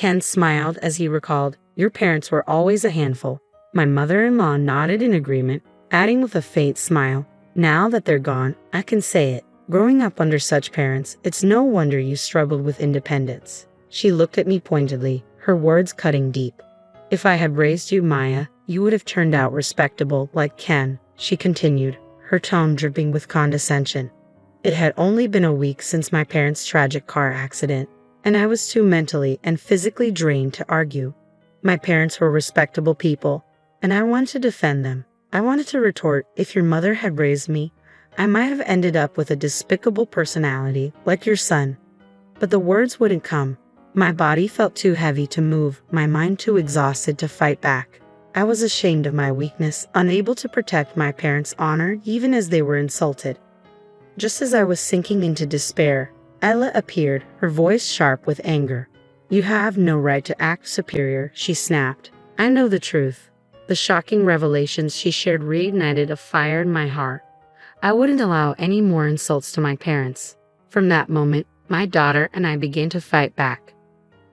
Ken smiled as he recalled, "Your parents were always a handful." My mother-in-law nodded in agreement, adding with a faint smile, "Now that they're gone, I can say it. Growing up under such parents, it's no wonder you struggled with independence." She looked at me pointedly, her words cutting deep. "If I had raised you, Maya, you would have turned out respectable like Ken," she continued, her tone dripping with condescension. It had only been a week since my parents' tragic car accident, and I was too mentally and physically drained to argue. My parents were respectable people, and I wanted to defend them. I wanted to retort, "If your mother had raised me, I might have ended up with a despicable personality like your son." But the words wouldn't come. My body felt too heavy to move, my mind too exhausted to fight back. I was ashamed of my weakness, unable to protect my parents' honor even as they were insulted. Just as I was sinking into despair, Ella appeared, her voice sharp with anger. "You have no right to act superior," she snapped. "I know the truth." The shocking revelations she shared reignited a fire in my heart. I wouldn't allow any more insults to my parents. From that moment, my daughter and I began to fight back.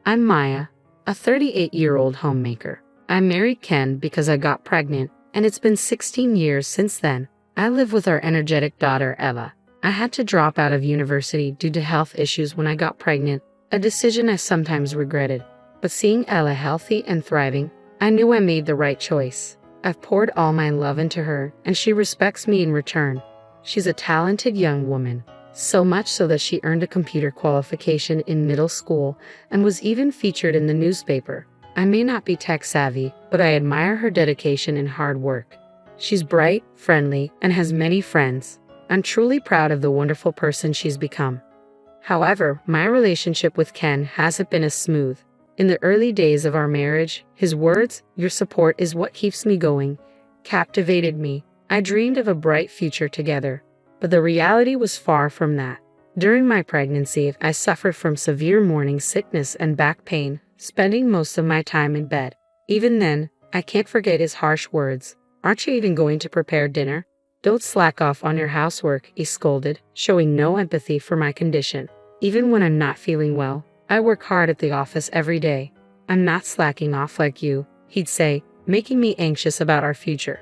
I'm Maya, a 38-year-old homemaker. I married Ken because I got pregnant, and it's been 16 years since then. I live with our energetic daughter, Ella. I had to drop out of university due to health issues when I got pregnant, a decision I sometimes regretted. But seeing Ella healthy and thriving, I knew I made the right choice. I've poured all my love into her, and she respects me in return. She's a talented young woman, so much so that she earned a computer qualification in middle school and was even featured in the newspaper. I may not be tech-savvy, but I admire her dedication and hard work. She's bright, friendly, and has many friends. I'm truly proud of the wonderful person she's become. However, my relationship with Ken hasn't been as smooth. In the early days of our marriage, his words, "Your support is what keeps me going," captivated me. I dreamed of a bright future together, but the reality was far from that. During my pregnancy, I suffered from severe morning sickness and back pain, spending most of my time in bed. Even then, I can't forget his harsh words. "Aren't you even going to prepare dinner? Don't slack off on your housework," he scolded, showing no empathy for my condition. "Even when I'm not feeling well, I work hard at the office every day. I'm not slacking off like you," he'd say, making me anxious about our future.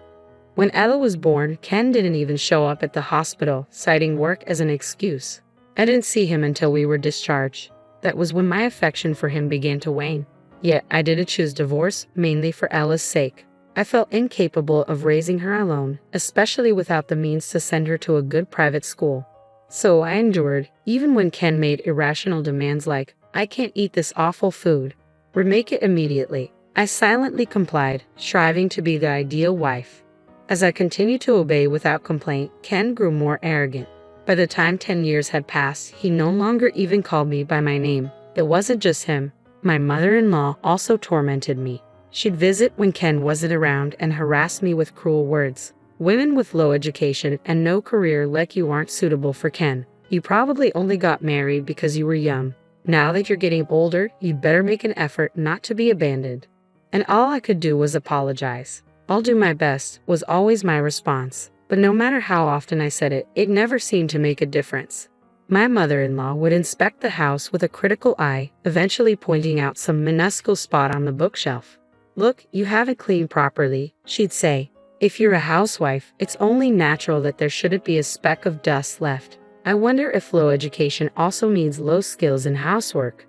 When Ella was born, Ken didn't even show up at the hospital, citing work as an excuse. I didn't see him until we were discharged. That was when my affection for him began to wane. Yet I didn't choose divorce, mainly for Ella's sake. I felt incapable of raising her alone, especially without the means to send her to a good private school. So I endured, even when Ken made irrational demands like, "I can't eat this awful food. Remake it immediately." I silently complied, striving to be the ideal wife. As I continued to obey without complaint, Ken grew more arrogant. By the time 10 years had passed, he no longer even called me by my name. It wasn't just him. My mother-in-law also tormented me. She'd visit when Ken wasn't around and harass me with cruel words. "Women with low education and no career like you aren't suitable for Ken. You probably only got married because you were young. Now that you're getting older, you'd better make an effort not to be abandoned." And all I could do was apologize. "I'll do my best," was always my response. But no matter how often I said it, it never seemed to make a difference. My mother-in-law would inspect the house with a critical eye, eventually pointing out some minuscule spot on the bookshelf. "Look, you haven't cleaned properly," she'd say. "If you're a housewife, it's only natural that there shouldn't be a speck of dust left." I wonder if low education also means low skills in housework.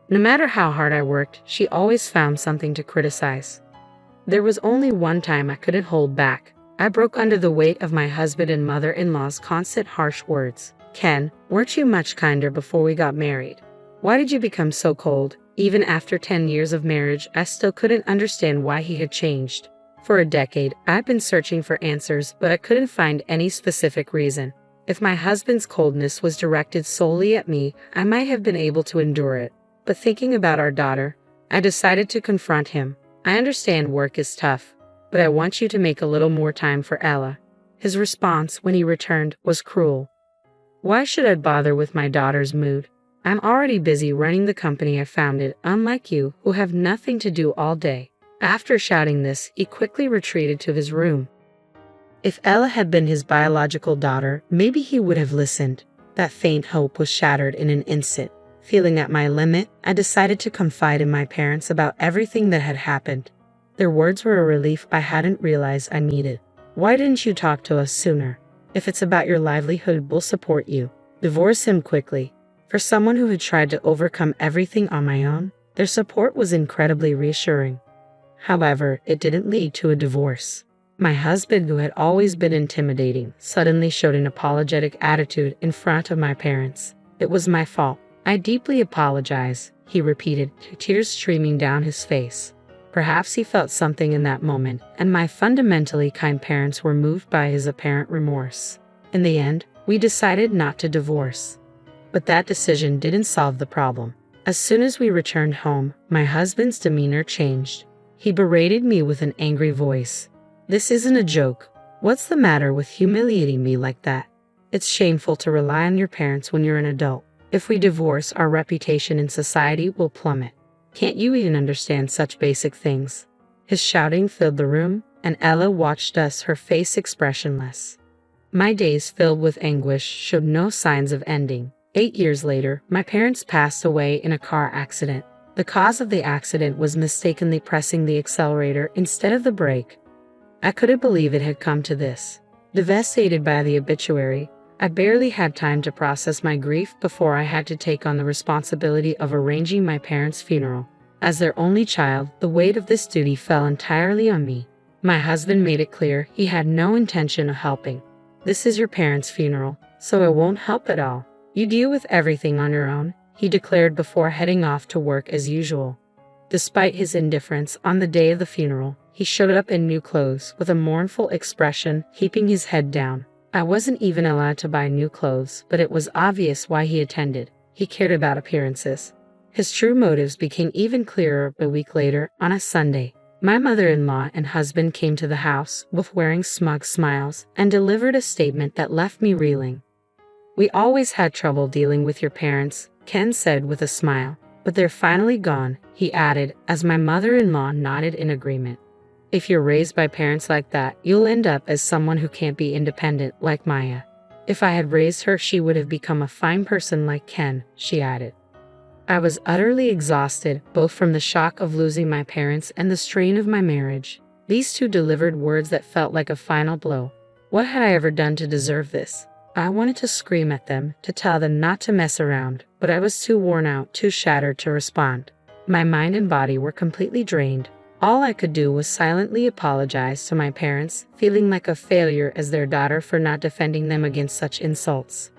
No matter how hard I worked, she always found something to criticize. There was only one time I couldn't hold back. I broke under the weight of my husband and mother-in-law's constant harsh words. "Ken, weren't you much kinder before we got married? Why did you become so cold?" Even after 10 years of marriage, I still couldn't understand why he had changed. For a decade, I've been searching for answers, but I couldn't find any specific reason. If my husband's coldness was directed solely at me, I might have been able to endure it. But thinking about our daughter, I decided to confront him. "I understand work is tough, but I want you to make a little more time for Ella." His response when he returned was cruel. "Why should I bother with my daughter's mood? I'm already busy running the company I founded, unlike you, who have nothing to do all day." After shouting this, he quickly retreated to his room. If Ella had been his biological daughter, maybe he would have listened. That faint hope was shattered in an instant. Feeling at my limit, I decided to confide in my parents about everything that had happened. Their words were a relief I hadn't realized I needed. "Why didn't you talk to us sooner? If it's about your livelihood, we'll support you." Divorce him quickly. For someone who had tried to overcome everything on my own, their support was incredibly reassuring. However, it didn't lead to a divorce. My husband, who had always been intimidating, suddenly showed an apologetic attitude in front of my parents. "It was my fault. I deeply apologize," he repeated, tears streaming down his face. Perhaps he felt something in that moment, and my fundamentally kind parents were moved by his apparent remorse. In the end, we decided not to divorce. But that decision didn't solve the problem. As soon as we returned home, my husband's demeanor changed. He berated me with an angry voice. "This isn't a joke. What's the matter with humiliating me like that? It's shameful to rely on your parents when you're an adult. If we divorce, our reputation in society will plummet. Can't you even understand such basic things?" His shouting filled the room, and Ella watched us, her face expressionless. My days filled with anguish showed no signs of ending. 8 years later, my parents passed away in a car accident. The cause of the accident was mistakenly pressing the accelerator instead of the brake. I couldn't believe it had come to this. Devastated by the obituary, I barely had time to process my grief before I had to take on the responsibility of arranging my parents' funeral. As their only child, the weight of this duty fell entirely on me. My husband made it clear he had no intention of helping. "This is your parents' funeral, so it won't help at all. You deal with everything on your own," he declared before heading off to work as usual. Despite his indifference, on the day of the funeral, he showed up in new clothes with a mournful expression, keeping his head down. I wasn't even allowed to buy new clothes, but it was obvious why he attended. He cared about appearances. His true motives became even clearer a week later, on a Sunday. My mother-in-law and husband came to the house, both wearing smug smiles, and delivered a statement that left me reeling. "We always had trouble dealing with your parents," Ken said with a smile. "But they're finally gone," he added, as my mother-in-law nodded in agreement. "If you're raised by parents like that, you'll end up as someone who can't be independent, like Maya. If I had raised her, she would have become a fine person like Ken," she added. I was utterly exhausted, both from the shock of losing my parents and the strain of my marriage. These two delivered words that felt like a final blow. What had I ever done to deserve this? I wanted to scream at them, to tell them not to mess around, but I was too worn out, too shattered to respond. My mind and body were completely drained. All I could do was silently apologize to my parents, feeling like a failure as their daughter for not defending them against such insults.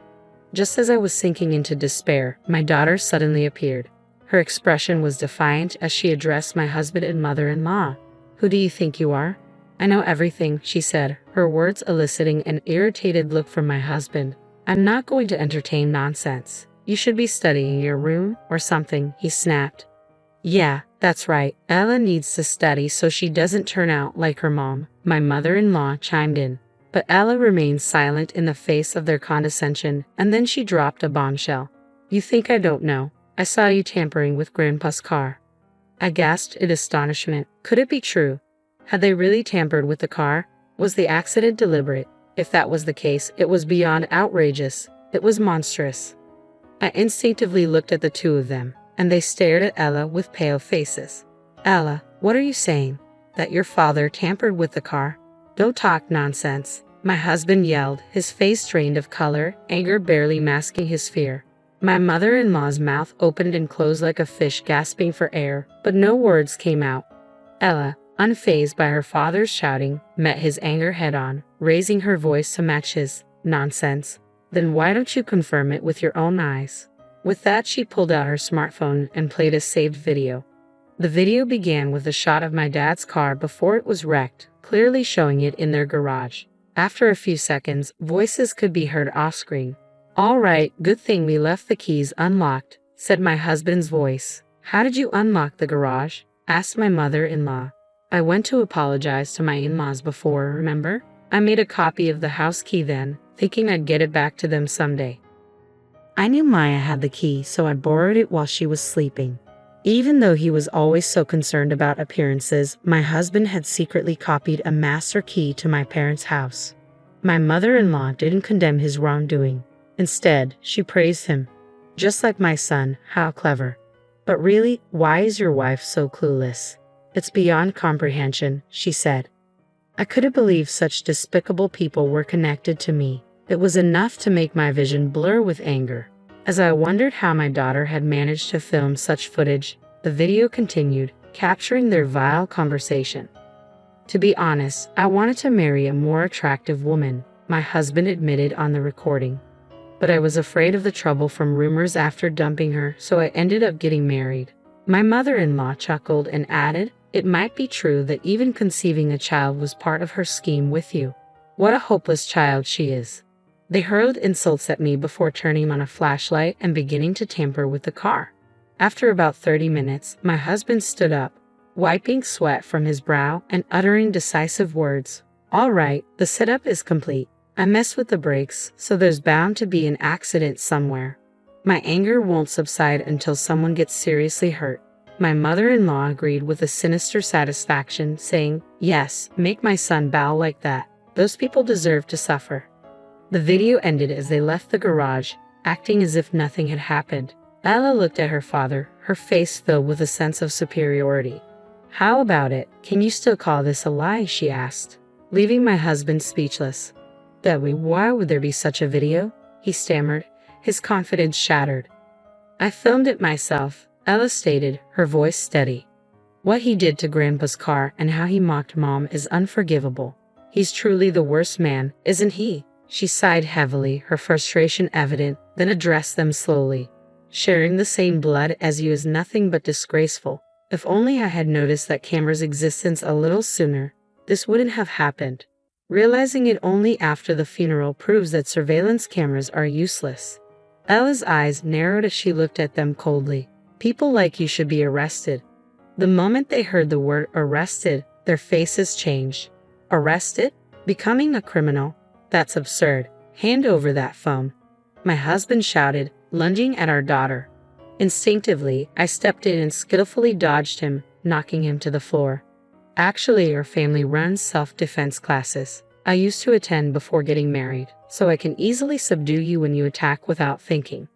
Just as I was sinking into despair, my daughter suddenly appeared. Her expression was defiant as she addressed my husband and mother-in-law. "Who do you think you are?" "I know everything," she said, her words eliciting an irritated look from my husband. "I'm not going to entertain nonsense. You should be studying your room or something," he snapped. "Yeah, that's right. Ella needs to study so she doesn't turn out like her mom," my mother-in-law chimed in. But Ella remained silent in the face of their condescension, and then she dropped a bombshell. "You think I don't know? I saw you tampering with Grandpa's car." I gasped in astonishment. Could it be true? Had they really tampered with the car? Was the accident deliberate? If that was the case, it was beyond outrageous. It was monstrous. I instinctively looked at the two of them, and they stared at Ella with pale faces. "Ella, what are you saying? That your father tampered with the car? Don't talk nonsense," my husband yelled, his face drained of color, anger barely masking his fear. My mother-in-law's mouth opened and closed like a fish gasping for air, but no words came out. Ella, unfazed by her father's shouting, met his anger head-on, raising her voice to match his. "Nonsense. Then why don't you confirm it with your own eyes?" With that, she pulled out her smartphone and played a saved video. The video began with a shot of my dad's car before it was wrecked, clearly showing it in their garage. After a few seconds, voices could be heard off-screen. "All right, good thing we left the keys unlocked," said my husband's voice. "How did you unlock the garage?" asked my mother-in-law. "I went to apologize to my in-laws before, remember? I made a copy of the house key then, thinking I'd get it back to them someday. I knew Maya had the key, so I borrowed it while she was sleeping." Even though he was always so concerned about appearances, my husband had secretly copied a master key to my parents' house. My mother-in-law didn't condemn his wrongdoing. Instead, she praised him. Just like my son, how clever. But really, why is your wife so clueless? It's beyond comprehension, she said. I couldn't believe such despicable people were connected to me. It was enough to make my vision blur with anger. As I wondered how my daughter had managed to film such footage, the video continued, capturing their vile conversation. To be honest, I wanted to marry a more attractive woman, my husband admitted on the recording. But I was afraid of the trouble from rumors after dumping her, so I ended up getting married. My mother-in-law chuckled and added, it might be true that even conceiving a child was part of her scheme with you. What a hopeless child she is. They hurled insults at me before turning on a flashlight and beginning to tamper with the car. After about 30 minutes, my husband stood up, wiping sweat from his brow and uttering decisive words. All right, the setup is complete. I messed with the brakes, so there's bound to be an accident somewhere. My anger won't subside until someone gets seriously hurt. My mother-in-law agreed with a sinister satisfaction, saying, yes, make my son bow like that. Those people deserve to suffer. The video ended as they left the garage, acting as if nothing had happened. Ella looked at her father, her face filled with a sense of superiority. How about it? Can you still call this a lie? She asked, leaving my husband speechless. Debbie, why would there be such a video? He stammered, his confidence shattered. I filmed it myself, Ella stated, her voice steady. What he did to Grandpa's car and how he mocked Mom is unforgivable. He's truly the worst man, isn't he? She sighed heavily, her frustration evident, then addressed them slowly. Sharing the same blood as you is nothing but disgraceful. If only I had noticed that camera's existence a little sooner, this wouldn't have happened. Realizing it only after the funeral proves that surveillance cameras are useless. Ella's eyes narrowed as she looked at them coldly. People like you should be arrested. The moment they heard the word arrested, their faces changed. Arrested? Becoming a criminal? That's absurd. Hand over that phone. My husband shouted, lunging at our daughter. Instinctively, I stepped in and skillfully dodged him, knocking him to the floor. Actually, our family runs self-defense classes. I used to attend before getting married, so I can easily subdue you when you attack without thinking.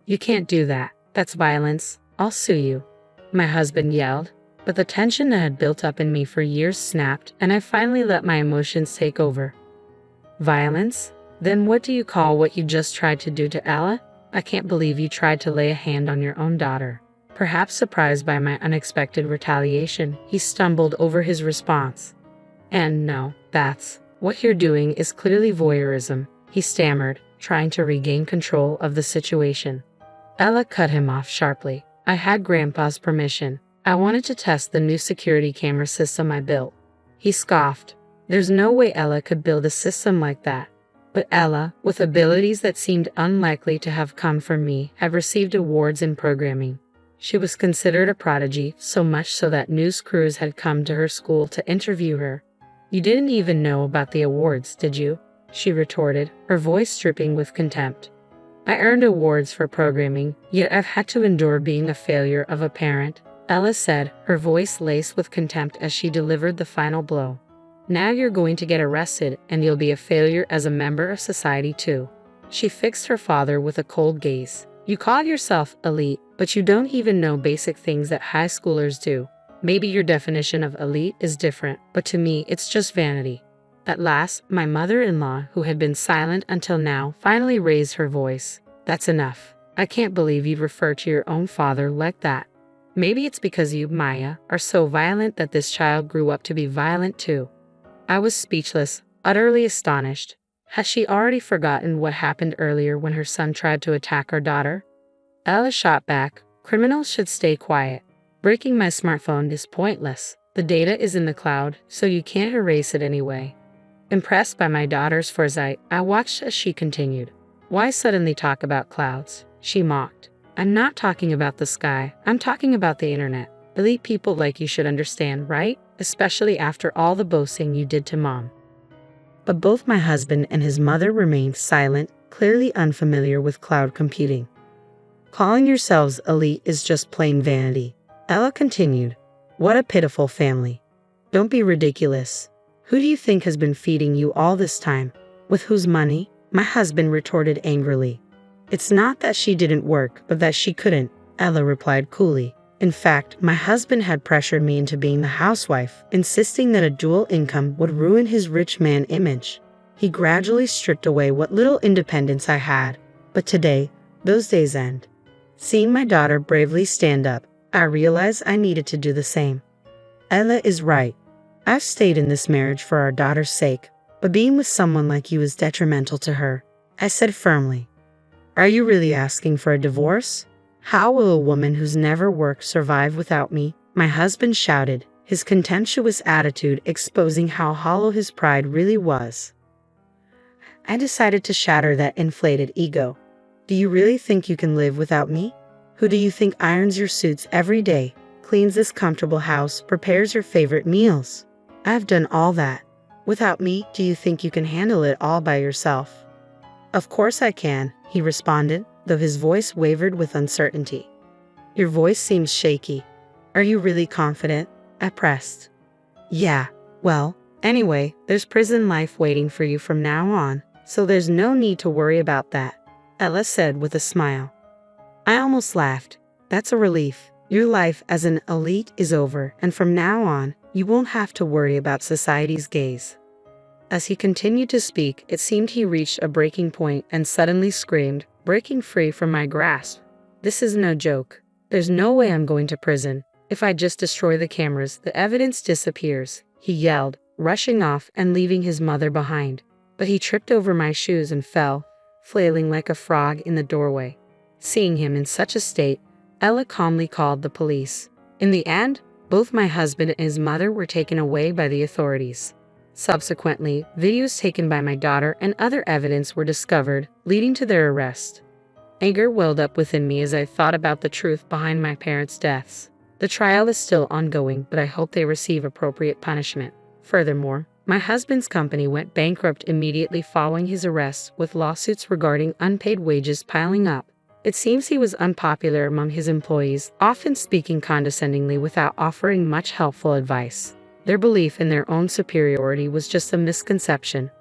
You can't do that. That's violence. I'll sue you. My husband yelled, but the tension that had built up in me for years snapped, and I finally let my emotions take over. Violence? Then what do you call what you just tried to do to Ella? I can't believe you tried to lay a hand on your own daughter. Perhaps surprised by my unexpected retaliation, he stumbled over his response. And no, that's what you're doing is clearly voyeurism, he stammered, trying to regain control of the situation. Ella cut him off sharply. I had Grandpa's permission. I wanted to test the new security camera system I built. He scoffed. There's no way Ella could build a system like that. But Ella, with abilities that seemed unlikely to have come from me, had received awards in programming. She was considered a prodigy, so much so that news crews had come to her school to interview her. You didn't even know about the awards, did you? She retorted, her voice dripping with contempt. I earned awards for programming, yet I've had to endure being a failure of a parent, Ella said, her voice laced with contempt as she delivered the final blow. Now you're going to get arrested, and you'll be a failure as a member of society too. She fixed her father with a cold gaze. You call yourself elite, but you don't even know basic things that high schoolers do. Maybe your definition of elite is different, but to me, it's just vanity. At last, my mother-in-law, who had been silent until now, finally raised her voice. That's enough. I can't believe you'd refer to your own father like that. Maybe it's because you, Maya, are so violent that this child grew up to be violent too. I was speechless, utterly astonished. Has she already forgotten what happened earlier when her son tried to attack our daughter? Ella shot back, criminals should stay quiet. Breaking my smartphone is pointless. The data is in the cloud, so you can't erase it anyway. Impressed by my daughter's foresight, I watched as she continued. Why suddenly talk about clouds? She mocked. I'm not talking about the sky, I'm talking about the internet. Elite people like you should understand, right? Especially after all the boasting you did to Mom. But both my husband and his mother remained silent, clearly unfamiliar with cloud computing. Calling yourselves elite is just plain vanity. Ella continued. What a pitiful family. Don't be ridiculous. Who do you think has been feeding you all this time? With whose money? My husband retorted angrily. It's not that she didn't work, but that she couldn't, Ella replied coolly. In fact, my husband had pressured me into being the housewife, insisting that a dual income would ruin his rich man image. He gradually stripped away what little independence I had. But today, those days end. Seeing my daughter bravely stand up, I realized I needed to do the same. Ella is right. I've stayed in this marriage for our daughter's sake, but being with someone like you is detrimental to her, I said firmly. Are you really asking for a divorce? How will a woman who's never worked survive without me? My husband shouted, his contemptuous attitude exposing how hollow his pride really was. I decided to shatter that inflated ego. Do you really think you can live without me? Who do you think irons your suits every day, cleans this comfortable house, prepares your favorite meals? I've done all that. Without me, do you think you can handle it all by yourself? Of course I can, he responded, though his voice wavered with uncertainty. Your voice seems shaky. Are you really confident? I pressed. Yeah, well, anyway, there's prison life waiting for you from now on, so there's no need to worry about that, Ella said with a smile. I almost laughed. That's a relief. Your life as an elite is over, and from now on, you won't have to worry about society's gaze. As he continued to speak, it seemed he reached a breaking point and suddenly screamed, breaking free from my grasp. This is no joke. There's no way I'm going to prison. If I just destroy the cameras, the evidence disappears, he yelled, rushing off and leaving his mother behind. But he tripped over my shoes and fell, flailing like a frog in the doorway. Seeing him in such a state, Ella calmly called the police. In the end, both my husband and his mother were taken away by the authorities. Subsequently, videos taken by my daughter and other evidence were discovered, leading to their arrest. Anger welled up within me as I thought about the truth behind my parents' deaths. The trial is still ongoing, but I hope they receive appropriate punishment. Furthermore, my husband's company went bankrupt immediately following his arrest, with lawsuits regarding unpaid wages piling up. It seems he was unpopular among his employees, often speaking condescendingly without offering much helpful advice. Their belief in their own superiority was just a misconception.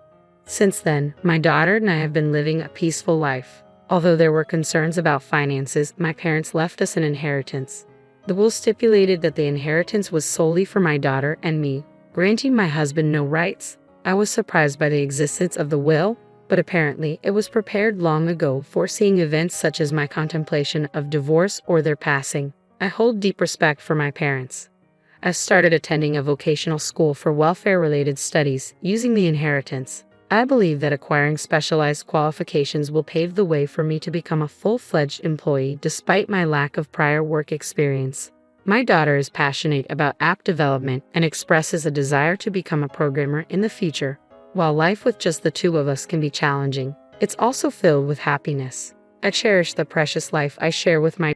Since then, my daughter and I have been living a peaceful life. Although there were concerns about finances, my parents left us an inheritance. The will stipulated that the inheritance was solely for my daughter and me, granting my husband no rights. I was surprised by the existence of the will, but apparently it was prepared long ago, foreseeing events such as my contemplation of divorce or their passing. I hold deep respect for my parents. I started attending a vocational school for welfare-related studies using the inheritance. I believe that acquiring specialized qualifications will pave the way for me to become a full-fledged employee despite my lack of prior work experience. My daughter is passionate about app development and expresses a desire to become a programmer in the future. While life with just the two of us can be challenging, it's also filled with happiness. I cherish the precious life I share with my